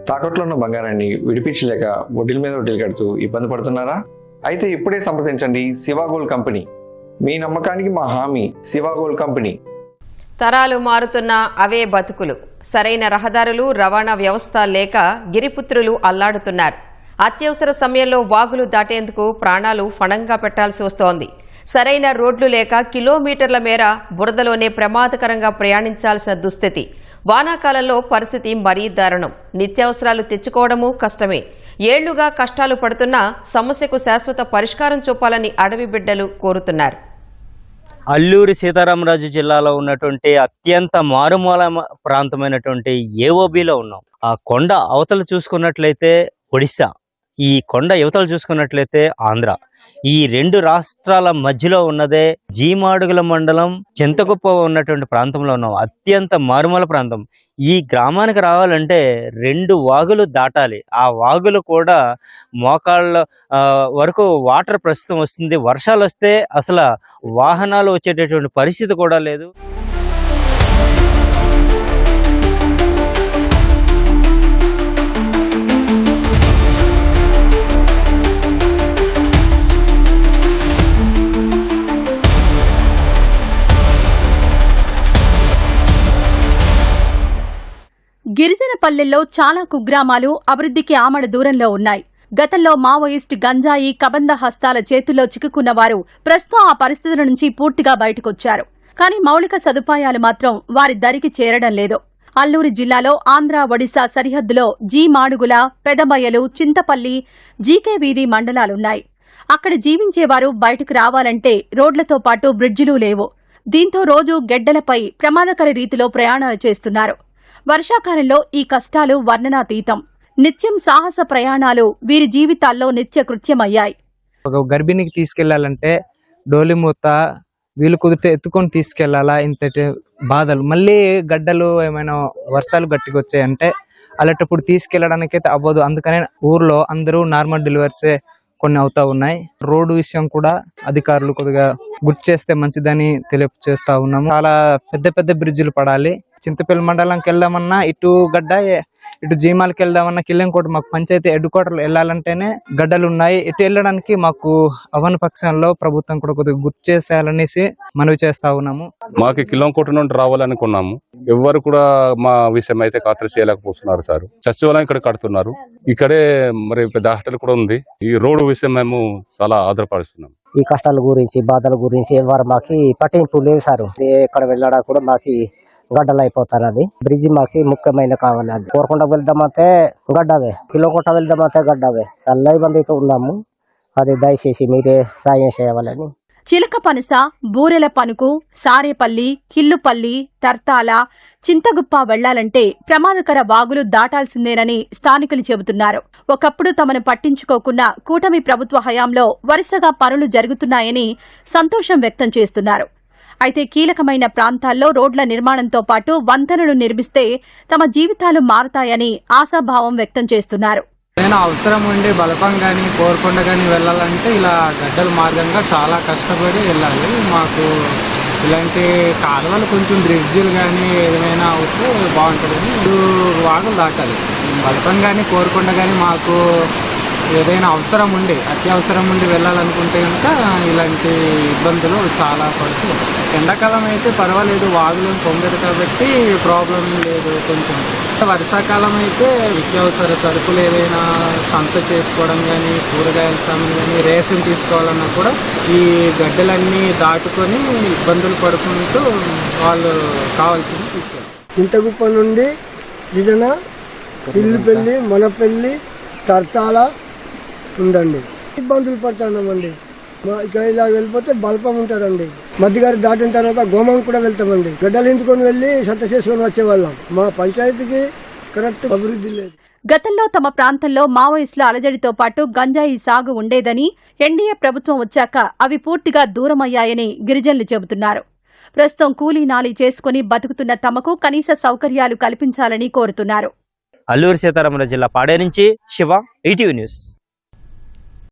తాకట్లో ఉన్న బంగారాన్ని విడిపించలేక వడ్డీల మీద వడ్డీలు కడుతూ ఇబ్బంది పడుతున్నారా? అయితే ఇప్పుడే సంప్రదించండి శివ గోల్డ్ కంపెనీ. మీ నమ్మకానికి మా హామీ శివ గోల్డ్ కంపెనీ. తరాలు మారుతున్న అవే బతుకులు. సరైన రహదారులు, రవాణా వ్యవస్థ లేక గిరిపుత్రులు అల్లాడుతున్నారు. అత్యవసర సమయంలో వాగులు దాటేందుకు ప్రాణాలు ఫణంగా పెట్టాల్సి వస్తోంది. సరైన రోడ్లు లేక కిలోమీటర్ల మేర బురదలోనే ప్రమాదకరంగా ప్రయాణించాల్సిన దుస్థితి. వానాకాలంలో పరిస్థితి మరీ దారుణం. నిత్యావసరాలు తెచ్చుకోవడమూ కష్టమే. ఏళ్లుగా కష్టాలు పడుతున్నా సమస్యకు శాశ్వత పరిష్కారం చూపాలని అడవి బిడ్డలు కోరుతున్నారు. అల్లూరి సీతారామరాజు జిల్లాలో ఉన్నటువంటి అత్యంత మారుమూల ప్రాంతమైనటువంటి ఏఓబిలో ఉన్నాం. ఆ కొండ అవతల చూసుకున్నట్లయితే ఒడిశా, ఈ కొండ యువతలు చూసుకున్నట్లయితే ఆంధ్ర. ఈ రెండు రాష్ట్రాల మధ్యలో ఉన్నదే జీమాడుగుల మండలం చింతకుప్ప ఉన్నటువంటి ప్రాంతంలో ఉన్నాం. అత్యంత మారుమూల ప్రాంతం. ఈ గ్రామానికి రావాలంటే 2 వాగులు దాటాలి. ఆ వాగులు కూడా మోకాళ్ళ వరకు వాటర్ ప్రస్తుతం వస్తుంది. వర్షాలు వస్తే అసలు వాహనాలు వచ్చేటటువంటి పరిస్థితి కూడా లేదు. గిరిజన పల్లెల్లో చాలా కుగ్రామాలు అభివృద్ధికి ఆమడ దూరంలో ఉన్నాయి. గతంలో మావోయిస్ట్ గంజాయి కబంధ హస్తాల చేతుల్లో చిక్కుకున్న వారు ప్రస్తుతం ఆ పరిస్థితుల నుంచి పూర్తిగా బయటకొచ్చారు. కానీ మౌలిక సదుపాయాలు మాత్రం వారి దరికి చేరడం లేదు. అల్లూరి జిల్లాలో ఆంధ్ర ఒడిశా సరిహద్దులో మాడుగుల, పెదబయలు, చింతపల్లి, జీకే వీధి మండలాలున్నాయి. అక్కడ జీవించేవారు బయటకు రావాలంటే రోడ్లతో పాటు బ్రిడ్జిలు లేవు. దీంతో రోజు గెడ్డలపై ప్రమాదకర రీతిలో ప్రయాణాలు చేస్తున్నారు. వర్షాకాలంలో ఈ కష్టాలు వర్ణనాతీతం. నిత్యం సాహస ప్రయాణాలు వీరి జీవితాల్లో నిత్య కృత్యమయ్యాయి. ఒక గర్భిణికి తీసుకెళ్లాలంటే డోలిమూత వీలు కుదిరితే ఎత్తుకొని తీసుకెళ్లాలా, ఇంతటి బాధలు. మళ్ళీ గడ్డలు ఏమైనా వర్షాలు గట్టిగా వచ్చాయంటే అలాంటప్పుడు తీసుకెళ్లడానికైతే అవ్వదు. అందుకనే ఊర్లో అందరూ నార్మల్ డెలివరీసే కొన్ని అవుతా ఉన్నాయి. రోడ్డు విషయం కూడా అధికారులు కొద్దిగా గుర్తు చేస్తే మంచిదని తెలియజేస్తా ఉన్నాము. చాలా పెద్ద పెద్ద బ్రిడ్జిలు పడాలి. చింతపల్లి మండలంకి వెళ్దామన్నా ఇటు గడ్డ, ఇటు జీమాలకి వెళ్దామన్నా కిల్లెంకోట. మాకు పంచాయతీ హెడ్ క్వార్టర్లు వెళ్ళాలంటేనే గడ్డలు ఉన్నాయి. ఇటు వెళ్ళడానికి మాకు అవని పక్షంలో ప్రభుత్వం కూడా కొద్దిగా గుర్తు చేసేయాలనేసి మనవి చేస్తా ఉన్నాము. మాకు కిల్లంకోట నుండి రావాలనుకున్నాము. ఎవరు కూడా మా విషయం అయితే ఖాతరు చేయలేకపోతున్నారు సార్. సచివాలయం ఇక్కడ కడుతున్నారు. ఇక్కడే మరి పెద్ద హాస్టల్ కూడా ఉంది. ఈ రోడ్డు విషయం మేము చాలా ఆధారపడుతున్నాం. ఈ కష్టాల గురించి, బాధల గురించి ఎవరు మాకి పట్టింపు లేదు సార్. ఎక్కడ వెళ్ళడా కూడా మాకి గడ్డలు అయిపోతారు. అది బ్రిడ్జి మాకి ముఖ్యమైన కావాలి. అది కోరకుండా వెళ్దామంటే గడ్డవే, కిలోకోట వెళ్దామంటే గడ్డవే. చాలా ఇబ్బందితో ఉన్నాము. అది దయచేసి మీరే సాయం చేయాలని. చిలకపనస, బూరెల పనుకు, సారేపల్లి, కిల్లుపల్లి, తర్తాల, చింతగుప్ప వెళ్లాలంటే ప్రమాదకర వాగులు దాటాల్సిందేనని స్థానికులు చెబుతున్నారు. ఒకప్పుడు తమను పట్టించుకోకున్న కూటమి ప్రభుత్వ హయాంలో వరుసగా పనులు జరుగుతున్నాయని సంతోషం వ్యక్తం చేస్తున్నారు. అయితే కీలకమైన ప్రాంతాల్లో రోడ్ల నిర్మాణంతో పాటు వంతెనలు నిర్మిస్తే తమ జీవితాలు మారతాయని ఆశాభావం వ్యక్తం చేస్తున్నారు. ఏదైనా అవసరం ఉండి బలపం కానీ కోరకొండ కానీ వెళ్ళాలంటే ఇలా గడ్డల మార్గంగా చాలా కష్టపడి వెళ్ళాలి. మాకు ఇలాంటి కాలువలు కొంచెం బ్రిడ్జిలు కానీ ఏమైనా అవుతే బాగుంటుందని వాగులు దాటాలి. బలపం కానీ కోరకొండ కానీ మాకు ఏదైనా అవసరం ఉండి, అత్యవసరం ఉండి వెళ్ళాలనుకుంటే కనుక ఇలాంటి ఇబ్బందులు చాలా పడుతూ. ఎండాకాలం అయితే పర్వాలేదు, వాగులు పొంగదు కాబట్టి ప్రాబ్లం లేదు. కొంచెం వర్షాకాలం అయితే నిత్యావసర సరుకులు ఏదైనా సంత చేసుకోవడం కానీ, కూరగాయల సామాన్ కానీ, రేషన్ తీసుకోవాలన్నా కూడా ఈ గడ్డలన్నీ దాటుకొని ఇబ్బందులు పడుకుంటూ వాళ్ళు కావాల్సింది తీసుకెళ్ళారు. చింతగుప్ప నుండి గిజన, ఇల్లుపల్లి, మనపల్లి, తర్తాల ఉందండి. ఇబ్బందులు పడుతున్నామండి. ఇక్కడ ఇలా వెళ్ళిపోతే బల్పం ఉంటుందండి. మధ్యగారి దాటిన తర్వాత గోమం కూడా వెళ్తామండి. గడ్డలు ఇందుకొని వెళ్ళి సంత చేసుకొని వచ్చేవాళ్ళం. మా పంచాయతీకి కరెక్ట్ అభివృద్ధి లేదు. గతంలో తమ ప్రాంతంలో మావోయిస్టుల అలజడితో పాటు గంజాయి సాగు ఉండేదని, ఎన్డీఏ ప్రభుత్వం వచ్చాక అవి పూర్తిగా దూరమయ్యాయని గిరిజనులు చెబుతున్నారు. ప్రస్తుతం కూలీ నాలి చేసుకుని బతుకుతున్న తమకు కనీస సౌకర్యాలు కల్పించాలని కోరుతున్నారు. అల్లూరి సీతారామరాజు జిల్లా పాడే నుంచి శివ, ఈటీవీ న్యూస్.